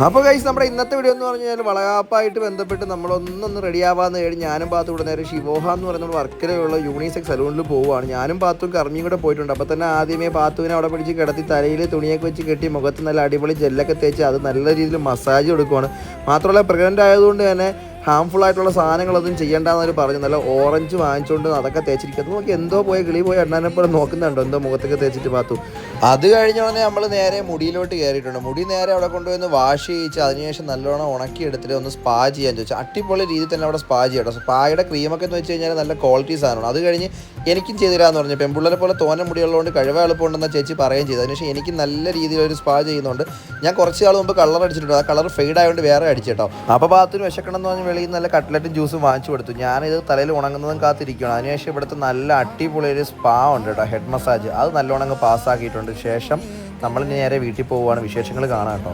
അപ്പോൾ ഗൈസ് നമ്മുടെ ഇന്നത്തെ വീഡിയോ എന്ന് പറഞ്ഞു കഴിഞ്ഞാൽ വളകാപ്പായിട്ട് ബന്ധപ്പെട്ട് നമ്മളൊന്നൊന്ന് റെഡിയാവാന്ന് കഴിഞ്ഞ് ഞാനും പാത്തും കൂടെ നേരെ ശിവോഹ എന്ന് പറയുന്ന വർക്കലയുള്ള യൂണിസെക്സ് സലൂണിൽ പോവുകയാണ്. ഞാനും പാത്തും കർമ്മിയും കൂടെ പോയിട്ടുണ്ട്. അപ്പോൾ തന്നെ ആദ്യമേ പാത്തുവിനെ അവിടെ പിടിച്ച് കിടത്തി തലയിൽ തുണിയൊക്കെ വെച്ച് കെട്ടി മുഖത്ത് നല്ല അടിപൊളി ജെല്ലൊക്കെ തേച്ച് അത് നല്ല രീതിയിൽ മസാജ് കൊടുക്കുവാണ്. മാത്രമല്ല പ്രഗ്നൻ്റ് ആയതുകൊണ്ട് തന്നെ ഹാംഫുൾ ആയിട്ടുള്ള സാധനങ്ങളൊന്നും ചെയ്യേണ്ടെന്നവർ പറഞ്ഞു. നല്ല ഓറഞ്ച് വാങ്ങിച്ചുകൊണ്ട് അതൊക്കെ തേച്ചിരിക്കുന്നത് നോക്കി എന്തോ പോയി കിളി പോയി എണ്ണാനെപ്പോഴും നോക്കുന്നുണ്ടോ എന്തോ മുഖത്തൊക്കെ തേച്ചിട്ട് പാത്തു. അത് കഴിഞ്ഞ ഉടനെ നമ്മൾ നേരെ മുടിയിലോട്ട് കയറിയിട്ടുണ്ട്. മുടി നേരെ അവിടെ കൊണ്ടുപോയി വാഷ് ചെയ്യിച്ച് അതിനുശേഷം നല്ലോണം ഉണക്കി എടുത്തിട്ട് ഒന്ന് സ്പാ ചെയ്യാൻ ചോദിച്ചു. അടിപൊളി രീതിയിൽ തന്നെ അവിടെ സ്പാ ചെയ്യട്ടോ. സ്പായുടെ ക്രീമൊക്കെ എന്ന് വെച്ച് കഴിഞ്ഞാൽ നല്ല ക്വാളിറ്റി സാധനമാണ്. അത് കഴിഞ്ഞ് എനിക്കും ചെയ്തിരാന്ന് പറഞ്ഞു. പെൺപിള്ളേരെ പോലെ തോന്നെ മുടിയുള്ളതുകൊണ്ട് കഴിവ് എളുപ്പമുണ്ടെന്ന് ചേച്ചി പറയുകയും ചെയ്തു. അതിനുശേഷം എനിക്ക് നല്ല രീതിയിലൊരു സ്പാ ചെയ്യുന്നുണ്ട്. ഞാൻ കുറച്ച് നാൾ മുമ്പ് കളർ അടിച്ചിട്ടുണ്ട്. ആ കളർ ഫെയ്ഡ് ആയതുകൊണ്ട് വേറെ അടിച്ചിട്ടോ. അപ്പോൾ പാത്തിന് വിശക്കണം എന്ന് പറഞ്ഞ് വെളിയിൽ നല്ല കട്ട്ലറ്റും ജ്യൂസും വാങ്ങിച്ചു കൊടുത്തു. ഞാനിത് തലയിൽ ഉണങ്ങുന്നതും കാത്തിരിക്കുകയാണ്. അതിനുശേഷം ഇവിടുത്തെ നല്ല അടിപൊളി ഒരു സ്പാ ഉണ്ട് കേട്ടോ, ഹെഡ് മസാജ്. അത് നല്ലോണം പാസ്സാക്കിയിട്ടുണ്ട്. ശേഷം നമ്മൾ നേരെ വീട്ടിൽ പോവുകയാണ്. വിശേഷങ്ങൾ കാണാം കേട്ടോ.